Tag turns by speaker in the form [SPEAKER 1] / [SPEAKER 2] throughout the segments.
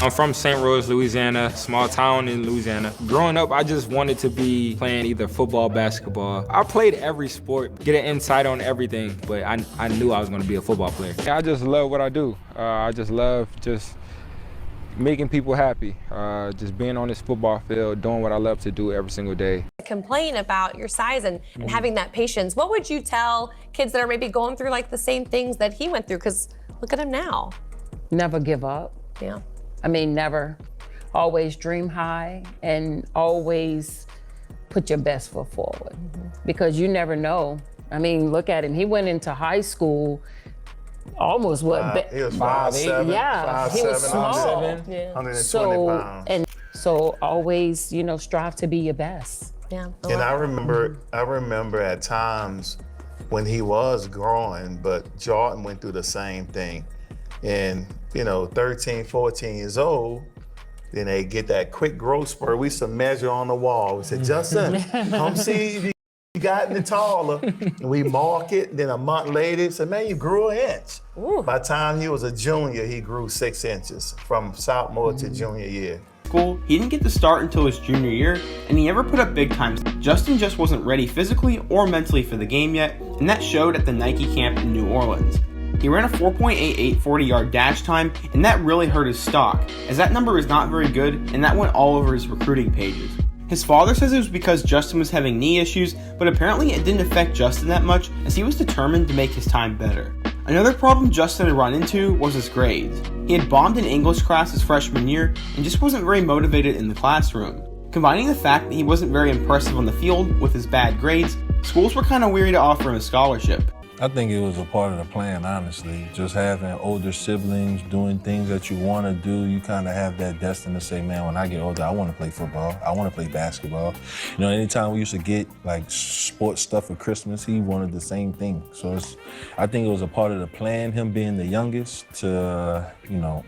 [SPEAKER 1] I'm from St. Louis, Louisiana, small town in Louisiana. Growing up, I just wanted to be playing either football, basketball. I played every sport, get an insight on everything, but I knew I was gonna be a football player. I just love what I do. I just love making people happy, just being on this football field, doing what I love to do every single day.
[SPEAKER 2] Complain about your size and having that patience. What would you tell kids that are maybe going through like the same things that he went through? Because look at him now.
[SPEAKER 3] Never give up.
[SPEAKER 2] Yeah.
[SPEAKER 3] I mean, never. Always dream high and always put your best foot forward because you never know. I mean, look at him. He went into high school almost what?
[SPEAKER 4] He was 5'7".
[SPEAKER 3] Yeah, he was small.
[SPEAKER 4] 120 pounds.
[SPEAKER 3] And so always, you know, strive to be your best.
[SPEAKER 2] Yeah.
[SPEAKER 4] And I remember at times when he was growing, but Jordan went through the same thing. And, you know, 13, 14 years old, then they get that quick growth spurt. We used to measure on the wall. We said, Justin, come see if you gotten taller. And we mark it. Then a month later, said, man, you grew an inch.
[SPEAKER 2] Ooh.
[SPEAKER 4] By the time he was a junior, he grew 6 inches from sophomore to junior year.
[SPEAKER 5] School, he didn't get to start until his junior year, and he never put up big times. Justin just wasn't ready physically or mentally for the game yet, and that showed at the Nike camp in New Orleans. He ran a 4.88 40-yard dash time, and that really hurt his stock, as that number is not very good, and that went all over his recruiting pages. His father says it was because Justin was having knee issues, but apparently it didn't affect Justin that much, as he was determined to make his time better. Another problem Justin had run into was his grades. He had bombed an English class his freshman year, and just wasn't very motivated in the classroom. Combining the fact that he wasn't very impressive on the field with his bad grades, schools were kind of weary to offer him a scholarship.
[SPEAKER 6] I think it was a part of the plan, honestly. Just having older siblings, doing things that you want to do, you kind of have that destiny to say, man, when I get older, I want to play football. I want to play basketball. You know, anytime we used to get like sports stuff for Christmas, he wanted the same thing. So I think it was a part of the plan, him being the youngest, to, you know,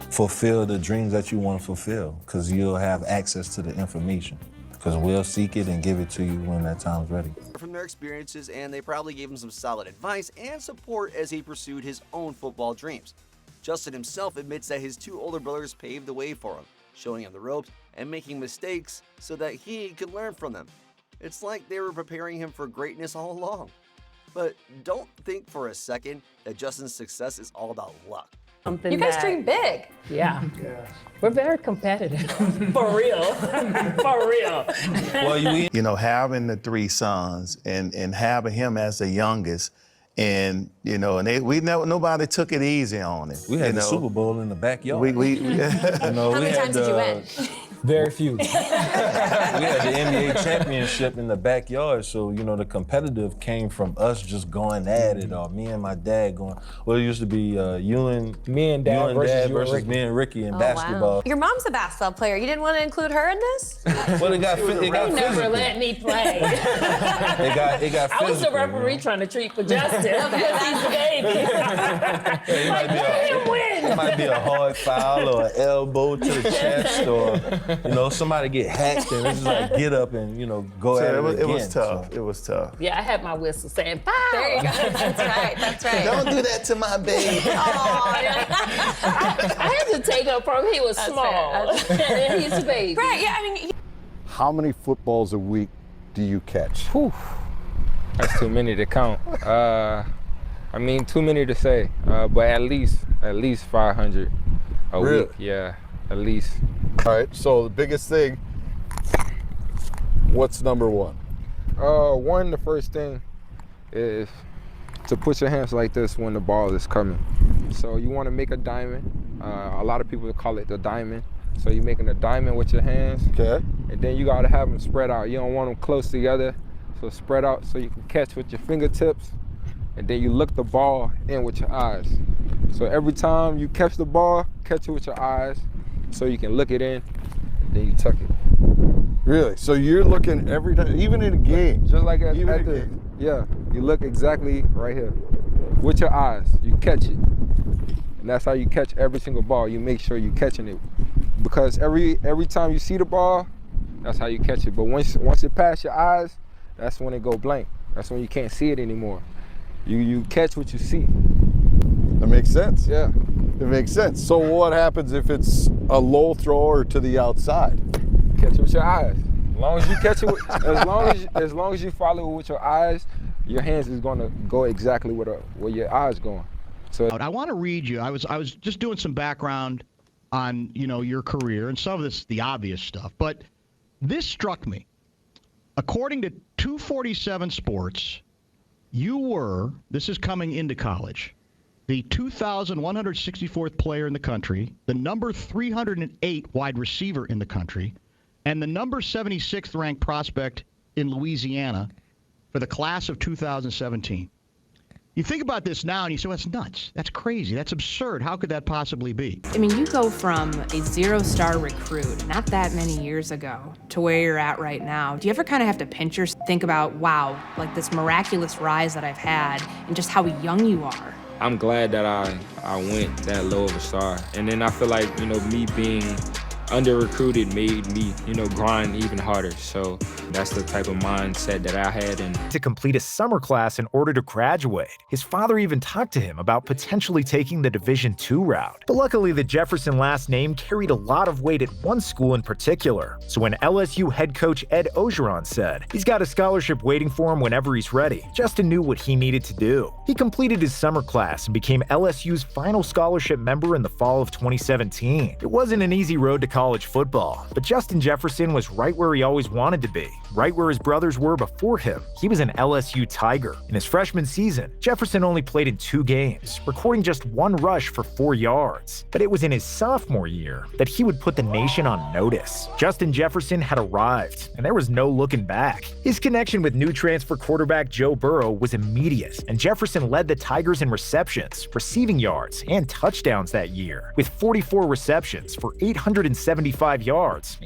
[SPEAKER 6] fulfill the dreams that you want to fulfill, because you'll have access to the information. Because we'll seek it and give it to you when that time's ready.
[SPEAKER 7] From their experiences, and they probably gave him some solid advice and support as he pursued his own football dreams. Justin himself admits that his two older brothers paved the way for him, showing him the ropes and making mistakes so that he could learn from them. It's like they were preparing him for greatness all along. But don't think for a second that Justin's success is all about luck.
[SPEAKER 2] You guys dream big.
[SPEAKER 3] Yeah. We're very competitive. For real. For real.
[SPEAKER 6] Well,
[SPEAKER 4] You know, having the 3 sons and having him as the youngest, and you know, and nobody took it easy on him.
[SPEAKER 6] we had the Super Bowl in the backyard.
[SPEAKER 4] You
[SPEAKER 2] How
[SPEAKER 4] know,
[SPEAKER 2] many times did you win?
[SPEAKER 1] Very few.
[SPEAKER 6] We had the NBA championship in the backyard, so, you know, the competitive came from us just going at it, or me and my dad going, well, it used to be
[SPEAKER 1] Me and Dad versus
[SPEAKER 6] me and Ricky in
[SPEAKER 2] Oh,
[SPEAKER 6] basketball.
[SPEAKER 2] wow. Your mom's a basketball player. You didn't want to include her in this?
[SPEAKER 6] Well, it got
[SPEAKER 3] They never
[SPEAKER 6] physical.
[SPEAKER 3] let me play.
[SPEAKER 6] It got physical.
[SPEAKER 3] I was the referee trying to treat for Justin because he's the baby. Like, let him win.
[SPEAKER 6] It might be a hard foul or an elbow to the chest, or, you know, somebody get hacked and it's just like get up and, you know, go at it again.
[SPEAKER 4] It was tough.
[SPEAKER 6] So.
[SPEAKER 4] It was tough.
[SPEAKER 3] Yeah, I had my whistle saying, pow.
[SPEAKER 2] There you go. That's right. That's right.
[SPEAKER 4] Don't do that to my baby.
[SPEAKER 3] I had to take up from him. He was small. And he's a baby.
[SPEAKER 2] Right. Yeah. I mean.
[SPEAKER 8] How many footballs a week do you catch?
[SPEAKER 1] Whew. That's too many to count. I mean, too many to say, but at least 500 a
[SPEAKER 8] Really?
[SPEAKER 1] week. Yeah, at least.
[SPEAKER 8] All right, so the biggest thing, what's number one?
[SPEAKER 1] The first thing is to put your hands like this when the ball is coming. So you want to make a diamond. A lot of people call it the diamond. So you're making a diamond with your hands.
[SPEAKER 8] Okay.
[SPEAKER 1] And then you got to have them spread out. You don't want them close together. So spread out so you can catch with your fingertips. And then you look the ball in with your eyes. So every time you catch the ball, catch it with your eyes so you can look it in, and then you tuck it.
[SPEAKER 8] Really? So you're looking every time, even in a game?
[SPEAKER 1] Just like at
[SPEAKER 8] Even in a
[SPEAKER 1] the,
[SPEAKER 8] game?
[SPEAKER 1] yeah, you look exactly right here. With your eyes, you catch it. And that's how you catch every single ball. You make sure you're catching it. Because every time you see the ball, that's how you catch it. But once it passes your eyes, that's when it go blank. That's when you can't see it anymore. You catch what you see.
[SPEAKER 8] That makes sense.
[SPEAKER 1] Yeah.
[SPEAKER 8] It makes sense. So what happens if it's a low thrower to the outside?
[SPEAKER 1] Catch it with your eyes. As long as you catch it, as long as you follow it with your eyes, your hands is gonna go exactly where your eyes going. So
[SPEAKER 9] I want to read you. I was just doing some background on your career, and some of this is the obvious stuff, but this struck me. According to 247 Sports, you were, this is coming into college, the 2,164th player in the country, the number 308 wide receiver in the country, and the number 76th ranked prospect in Louisiana for the class of 2017. You think about this now and you say, well, that's nuts. That's crazy. That's absurd. How could that possibly be?
[SPEAKER 10] I mean, you go from a zero-star recruit not that many years ago to where you're at right now. Do you ever kind of have to pinch yourself, think about, wow, like this miraculous rise that I've had and just how young you are?
[SPEAKER 1] I'm glad that I went that low of a star. And then I feel like, me being under-recruited made me, grind even harder. So that's the type of mindset that I had. And
[SPEAKER 11] to complete a summer class in order to graduate. His father even talked to him about potentially taking the Division II route. But luckily, the Jefferson last name carried a lot of weight at one school in particular. So when LSU head coach Ed Ogeron said he's got a scholarship waiting for him whenever he's ready, Justin knew what he needed to do. He completed his summer class and became LSU's final scholarship member in the fall of 2017. It wasn't an easy road to college football, but Justin Jefferson was right where he always wanted to be, right where his brothers were before him. He was an LSU Tiger. In his freshman season, Jefferson only played in 2 games, recording just 1 rush for 4 yards. But it was in his sophomore year that he would put the nation on notice. Justin Jefferson had arrived, and there was no looking back. His connection with new transfer quarterback Joe Burrow was immediate, and Jefferson led the Tigers in receptions, receiving yards, and touchdowns that year, with 44 receptions for 875 yards.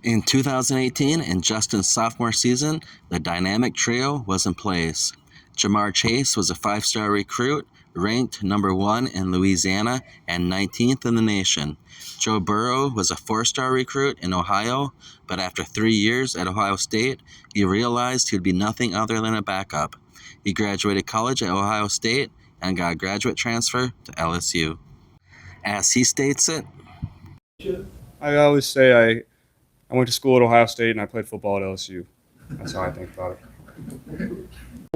[SPEAKER 12] In 2018, in Justin's sophomore season, the dynamic trio was in place. Jamar Chase was a 5-star recruit, ranked number 1 in Louisiana and 19th in the nation. Joe Burrow was a 4-star recruit in Ohio, but after 3 years at Ohio State, he realized he'd be nothing other than a backup. He graduated college at Ohio State and got a graduate transfer to LSU. As he states it,
[SPEAKER 13] I always say I went to school at Ohio State and I played football at LSU. That's how I think about it.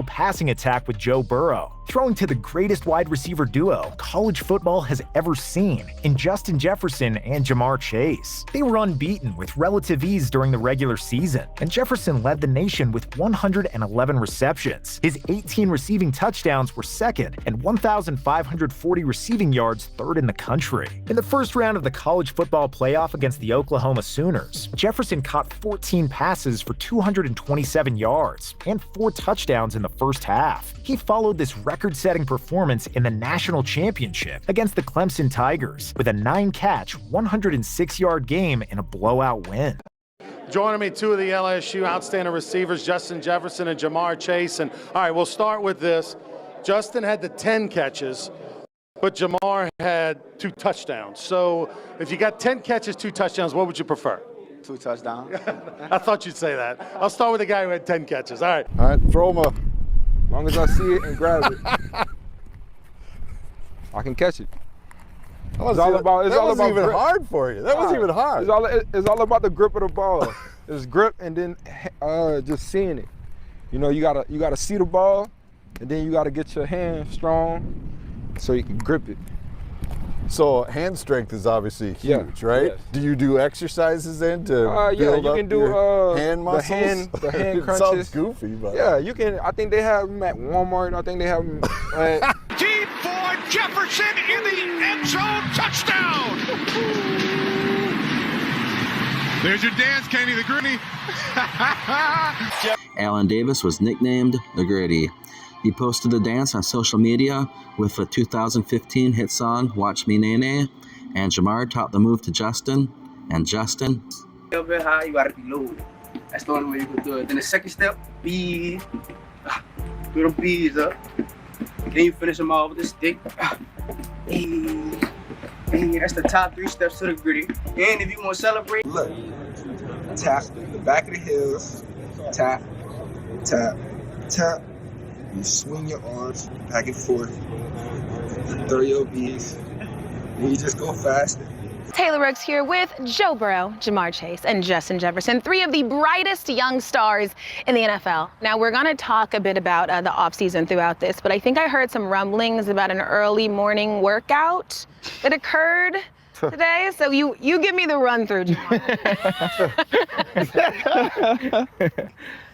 [SPEAKER 11] Passing attack with Joe Burrow, throwing to the greatest wide receiver duo college football has ever seen in Justin Jefferson and Jamar Chase. They were unbeaten with relative ease during the regular season, and Jefferson led the nation with 111 receptions. His 18 receiving touchdowns were second, and 1,540 receiving yards third in the country. In the first round of the college football playoff against the Oklahoma Sooners, Jefferson caught 14 passes for 227 yards and 4 touchdowns in the first half. He followed this record-setting performance in the national championship against the Clemson Tigers with a 9-catch, 106-yard game in a blowout win.
[SPEAKER 14] Joining me, 2 of the LSU outstanding receivers, Justin Jefferson and Jamar Chase. And all right, we'll start with this. Justin had the 10 catches, but Jamar had 2 touchdowns. So if you got 10 catches, 2 touchdowns, what would you prefer?
[SPEAKER 15] 2 touchdowns.
[SPEAKER 14] I thought you'd say that. I'll start with the guy who had 10 catches. All right.
[SPEAKER 8] All right, throw him up.
[SPEAKER 1] As long as I see it and grab it, I can catch it.
[SPEAKER 8] That wasn't even hard for you. That wasn't even hard.
[SPEAKER 1] It's all about the grip of the ball. It's grip and then just seeing it. You gotta see the ball, and then you gotta get your hand strong so you can grip it.
[SPEAKER 8] So hand strength is obviously huge, right?
[SPEAKER 1] Yes.
[SPEAKER 8] Do you do exercises then to build
[SPEAKER 1] you
[SPEAKER 8] up
[SPEAKER 1] can do
[SPEAKER 8] your hand muscles?
[SPEAKER 1] the hand
[SPEAKER 8] It
[SPEAKER 1] crunches.
[SPEAKER 8] sounds goofy, but
[SPEAKER 1] yeah, you can. I think they have them at Walmart. I think they have them at
[SPEAKER 9] Deep for Jefferson in the end zone, touchdown! There's your dance, Kenny the Gritty.
[SPEAKER 12] Allen Davis was nicknamed the Gritty. He posted the dance on social media with the 2015 hit song Watch Me Nene, and Jamar taught the move to Justin, and Justin.
[SPEAKER 15] A little bit high, you gotta be low. That's the only way you can do it. Then the second step, B, do them B's up. Then you finish them all with the stick. That's the top 3 steps to the Gritty. And if you want to celebrate, look, tap the back of the heels, tap, tap, tap. You swing your arms back and forth, throw your B's, You just go faster.
[SPEAKER 16] Taylor Rooks here with Joe Burrow, Jamar Chase, and Justin Jefferson, three of the brightest young stars in the NFL. Now, we're going to talk a bit about the offseason throughout this, but I think I heard some rumblings about an early morning workout that occurred today. So you give me the run-through, Jamar.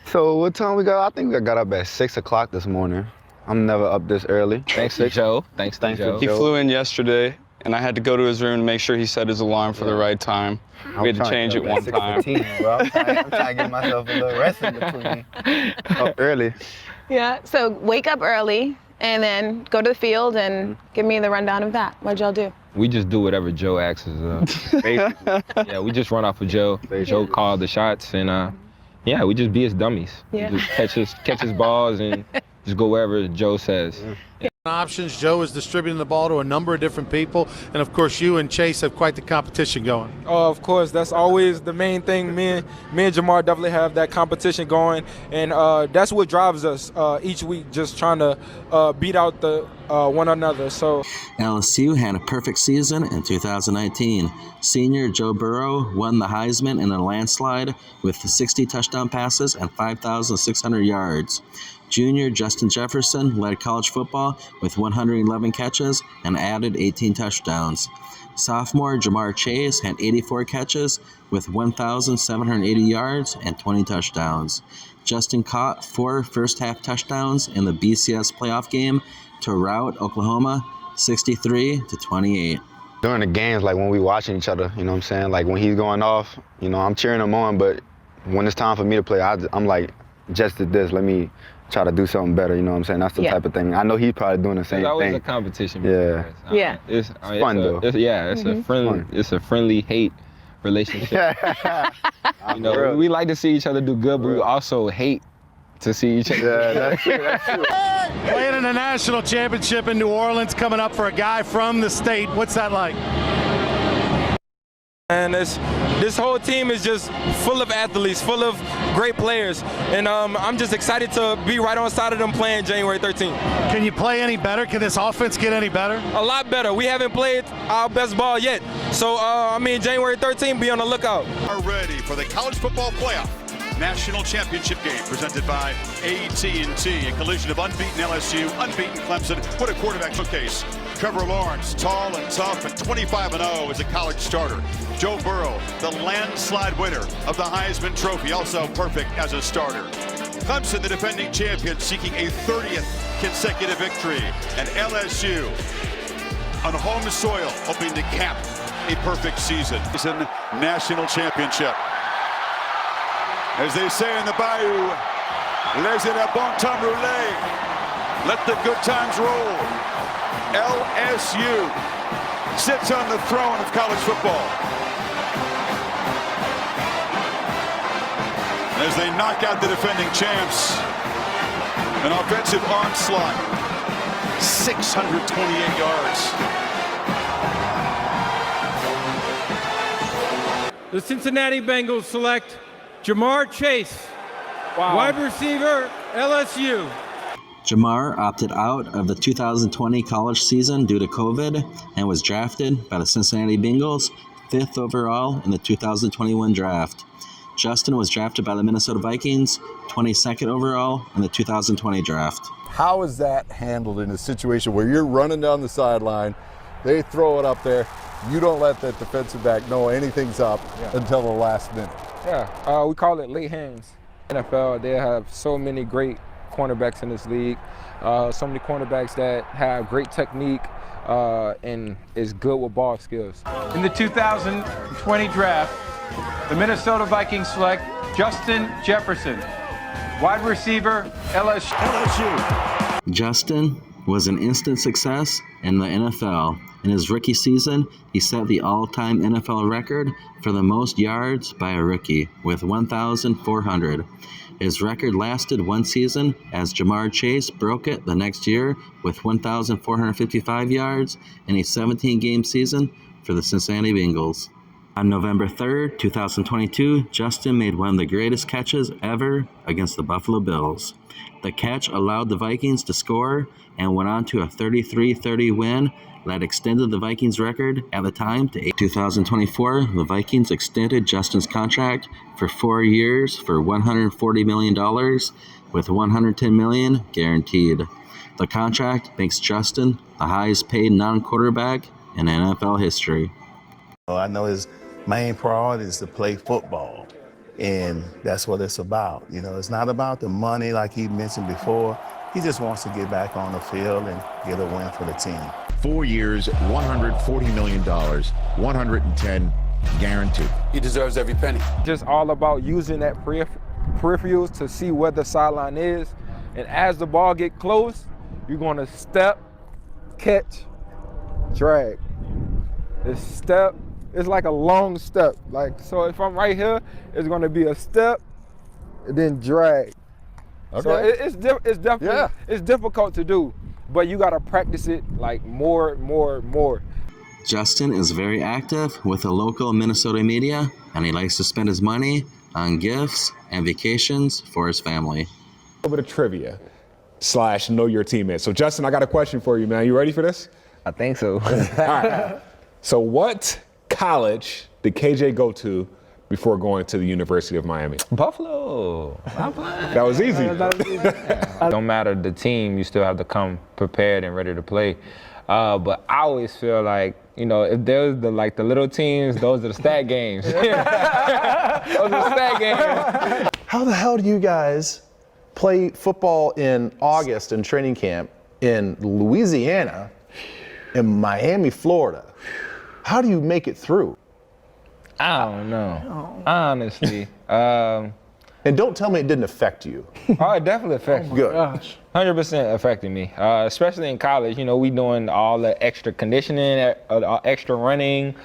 [SPEAKER 17] So what time we got? I think I got up at 6 o'clock this morning. I'm never up this early.
[SPEAKER 18] Thanks to Joe. Thanks to Joe. He flew in yesterday, and I had to go to his room to make sure he set his alarm for the right time. We had to change it one time.
[SPEAKER 17] 6:15, bro. I'm trying to get myself a little rest in between. Up early.
[SPEAKER 16] Yeah, so wake up early and then go to the field and give me the rundown of that. What'd y'all do?
[SPEAKER 18] We just do whatever Joe asks us. Basically. Yeah, we just run off of Joe. Joe called the shots, and yeah, we just be his dummies.
[SPEAKER 16] Yeah.
[SPEAKER 18] We just catch his balls and just go wherever Joe says.
[SPEAKER 14] Options. Joe is distributing the ball to a number of different people, and of course you and Chase have quite the competition going.
[SPEAKER 1] Oh, of course, that's always the main thing. Me and Jamar definitely have that competition going, and that's what drives us each week, just trying to beat out the one another. So
[SPEAKER 12] LSU had a perfect season in 2019. Senior Joe Burrow won the Heisman in a landslide with 60 touchdown passes and 5,600 yards. Junior Justin Jefferson led college football with 111 catches and added 18 touchdowns. Sophomore Jamar Chase had 84 catches with 1,780 yards and 20 touchdowns. Justin caught 4 first-half touchdowns in the BCS playoff game to rout Oklahoma 63-28.
[SPEAKER 17] During the games, like when we watching each other, you know what I'm saying? Like when he's going off, you know, I'm cheering him on, but when it's time for me to play, I'm like, just did this, let me try to do something better, you know what I'm saying? That's the type of thing. I know he's probably doing the same thing.
[SPEAKER 18] It's always a competition.
[SPEAKER 17] Yeah.
[SPEAKER 16] Yeah.
[SPEAKER 18] It's
[SPEAKER 17] fun though.
[SPEAKER 18] It's a friendly hate relationship. You know, we like to see each other do good, but we also hate to see each other.
[SPEAKER 17] Yeah, that's true.
[SPEAKER 14] Playing in a national championship in New Orleans, coming up for a guy from the state. What's that like?
[SPEAKER 1] And this whole team is just full of athletes, full of great players, and I'm just excited to be right on side of them playing January 13th.
[SPEAKER 14] Can you play any better? Can this offense get any better?
[SPEAKER 1] A lot better. We haven't played our best ball yet, so January 13th, be on the lookout.
[SPEAKER 19] Are ready for the college football playoff national championship game presented by AT&T, a collision of unbeaten LSU, unbeaten Clemson. What a quarterback showcase. Trevor Lawrence, tall and tough, and 25-0 as a college starter. Joe Burrow, the landslide winner of the Heisman Trophy, also perfect as a starter. Clemson, the defending champion, seeking a 30th consecutive victory. And LSU, on home soil, hoping to cap a perfect season. It's a national championship. As they say in the Bayou, laissez la bon temps rouler. Let the good times roll. LSU sits on the throne of college football. As they knock out the defending champs, an offensive onslaught, 628 yards.
[SPEAKER 20] The Cincinnati Bengals select Jamar Chase, wide receiver, LSU.
[SPEAKER 12] Jamar opted out of the 2020 college season due to COVID and was drafted by the Cincinnati Bengals 5th overall in the 2021 draft. Justin was drafted by the Minnesota Vikings 22nd overall in the 2020 draft.
[SPEAKER 8] How is that handled in a situation where you're running down the sideline, they throw it up there, you don't let that defensive back know anything's up until the last minute?
[SPEAKER 1] Yeah, we call it late hands. NFL, they have so many great cornerbacks in this league, so many cornerbacks that have great technique and is good with ball skills.
[SPEAKER 20] In the 2020 draft, the Minnesota Vikings select Justin Jefferson, wide receiver, LSU.
[SPEAKER 12] Justin was an instant success in the NFL. In his rookie season, he set the all-time NFL record for the most yards by a rookie with 1,400. His record lasted one season as Jamar Chase broke it the next year with 1,455 yards in a 17-game season for the Cincinnati Bengals. On November 3rd, 2022, Justin made one of the greatest catches ever against the Buffalo Bills. The catch allowed the Vikings to score and went on to a 33-30 win that extended the Vikings record at the time to 2024. The Vikings extended Justin's contract for 4 years for $140 million with $110 million guaranteed. The contract makes Justin the highest paid non-quarterback in NFL history.
[SPEAKER 4] I know his main priority is to play football, and that's what it's about. You know, it's not about the money like he mentioned before. He just wants to get back on the field and get a win for the team.
[SPEAKER 21] 4 years, $140 million, 110 guaranteed.
[SPEAKER 22] He deserves every penny.
[SPEAKER 1] Just all about using that peripherals to see where the sideline is. And as the ball get close, you're going to step, catch, drag. It's step. It's like a long step. Like, so if I'm right here, it's going to be a step, and then drag.
[SPEAKER 21] Okay.
[SPEAKER 1] So it's definitely it's difficult to do, but you got to practice it like more.
[SPEAKER 12] Justin is very active with the local Minnesota media, and he likes to spend his money on gifts and vacations for his family.
[SPEAKER 23] A little bit of trivia / know your teammates. So Justin, I got a question for you, man. You ready for this?
[SPEAKER 18] I think so.
[SPEAKER 23] All right. So what college did KJ go to before going to the University of Miami?
[SPEAKER 18] Buffalo.
[SPEAKER 23] That was easy.
[SPEAKER 1] Don't matter the team, you still have to come prepared and ready to play. But I always feel like, you know, if there's the little teams, those are the stat games. Those are the stat games.
[SPEAKER 24] How the hell do you guys play football in August in training camp in Louisiana, in Miami, Florida? How do you make it through?
[SPEAKER 1] I don't know, honestly.
[SPEAKER 24] And don't tell me it didn't affect you.
[SPEAKER 1] Oh, it definitely affected me.
[SPEAKER 24] Good.
[SPEAKER 1] 100% affected me, especially in college. You know, we doing all the extra conditioning, extra running,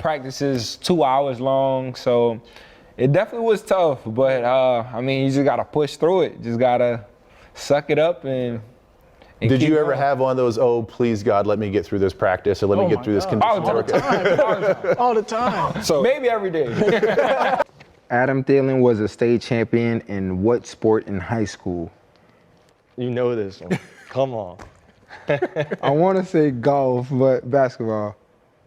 [SPEAKER 1] practices 2 hours long. So it definitely was tough, but I mean, you just gotta push through it. Just gotta suck it up and
[SPEAKER 24] Did you ever have one of those, oh, please God, let me get through this practice or let me get through this condition work?
[SPEAKER 1] All the time. So maybe every day.
[SPEAKER 18] Adam Thielen was a state champion in what sport in high school?
[SPEAKER 25] You know this one. Come on.
[SPEAKER 18] I want to say golf, but basketball.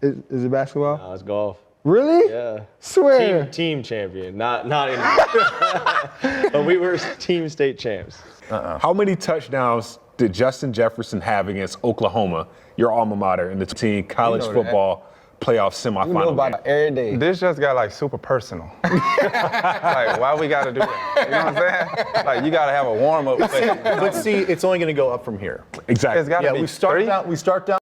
[SPEAKER 18] Is it basketball?
[SPEAKER 25] No, it's golf.
[SPEAKER 18] Really?
[SPEAKER 25] Yeah.
[SPEAKER 18] Swear.
[SPEAKER 25] Team champion, not anymore. But we were team state champs.
[SPEAKER 23] How many touchdowns did Justin Jefferson have against Oklahoma, your alma mater, in the team college football playoff semifinal?
[SPEAKER 18] You know about every day.
[SPEAKER 26] This just got like super personal. Like, why we gotta do that? You know what I'm saying? Like, you gotta have a warm up.
[SPEAKER 24] But see, it's only going to go up from here.
[SPEAKER 23] Exactly.
[SPEAKER 26] It's gotta be
[SPEAKER 24] we start
[SPEAKER 26] three.
[SPEAKER 24] down.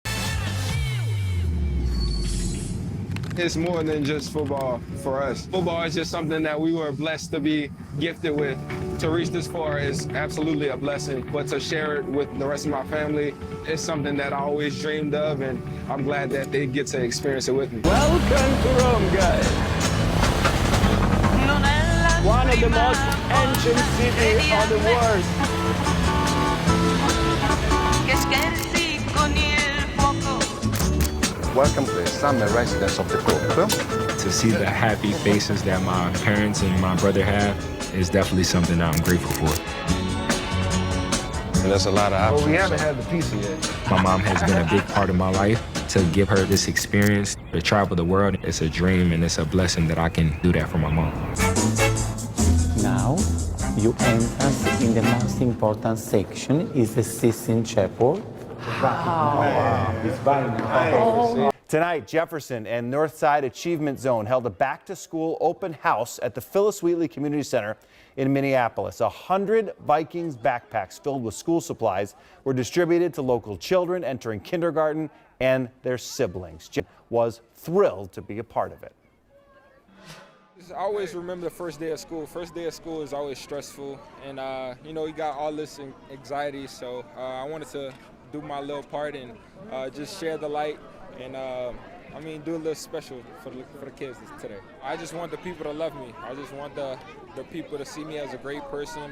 [SPEAKER 27] It's more than just football for us. Football is just something that we were blessed to be gifted with. To reach this far is absolutely a blessing, but to share it with the rest of my family is something that I always dreamed of, and I'm glad that they get to experience it with me.
[SPEAKER 28] Welcome to Rome, guys. One of the most ancient cities of the world.
[SPEAKER 29] Welcome to the summer residence of the Pope.
[SPEAKER 1] To see the happy faces that my parents and my brother have is definitely something that I'm grateful for.
[SPEAKER 26] There's a lot of options.
[SPEAKER 28] Well, we haven't had the pizza yet.
[SPEAKER 1] My mom has been a big part of my life. To give her this experience, to travel the world, it's a dream and it's a blessing that I can do that for my mom.
[SPEAKER 30] Now, you enter in the most important section, is the Sistine Chapel.
[SPEAKER 31] Tonight, Jefferson and Northside Achievement Zone held a back-to-school open house at the Phyllis Wheatley Community Center in Minneapolis. 100 Vikings backpacks filled with school supplies were distributed to local children entering kindergarten and their siblings. Jim was thrilled to be a part of it.
[SPEAKER 1] I always remember the first day of school. First day of school is always stressful, and you know, you got all this anxiety, so I wanted to do my little part and just share the light and I mean, do a little special for the kids today. I just want the people to love me. I just want the people to see me as a great person.